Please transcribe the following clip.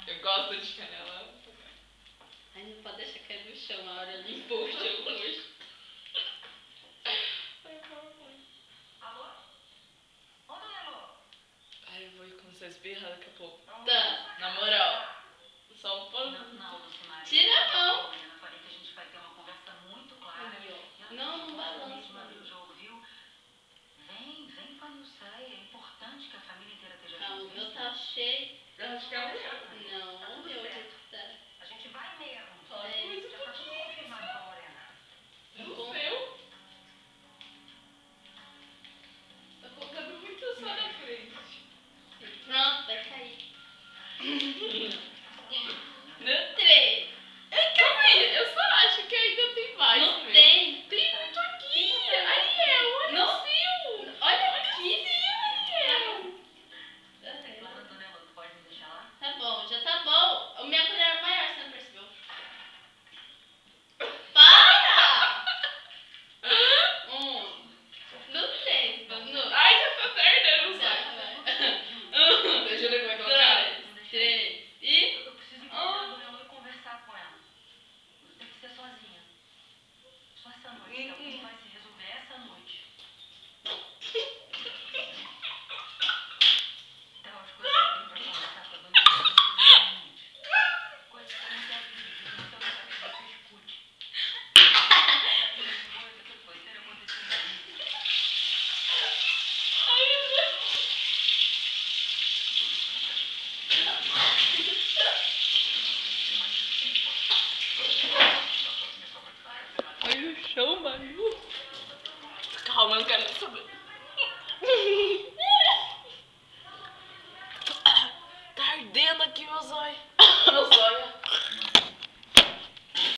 Eu gosto de canela. Ai, não pode deixar cair no chão a hora limpou o chão hoje. Alô? Onde é, alô? Ai, eu vou começar a espirrar daqui a pouco. Tá. Na moral. Só um pouco. Não, Lucimária. Tira a mão. Eu falei que a gente vai ter uma conversa muito clara. Aí, ó. Não balança. Mesmo abrir o jogo, viu? Vem, Vanilson. É importante que a família inteira esteja Ah, o junto. meu tá cheio. Eu acho que é o meu. Não, Tá o tudo meu certo. tá. A gente vai mesmo. É. Já tá tudo confirmado com a Morena. O seu? Tá colocando muito só na frente. Pronto, vai cair. No 3. Calma aí, eu só acho que ainda tem mais. Não mesmo. tem. Tem muito aqui. Ariel, olha Não. o fio. Olha aqui. Ariel. Falando, né, Lu? Tu pode me deixar lá? Tá bom, já tá bom. O minha colher é maior, você não percebeu? Para! No 3, vamos. Ai, já tá tardando, Tá, sabe? vai. Deixa eu ver como é que ela cai. 2, 3 e... Eu preciso encontrar a Dona Elô e conversar com ela. Tem que ser sozinha. Só essa noite. É o que vai se resolver essa noite. Então, as coisas que eu tenho pra conversar com a Dona Elô são seguinte. Coisas que eu não quero dividir, mas eu não quero que você escute. Coisas que pode ter acontecido comigo. Olha o chão, Manu. Calma, eu não quero nem saber. Tá ardendo aqui meu zóio. Meu zóio.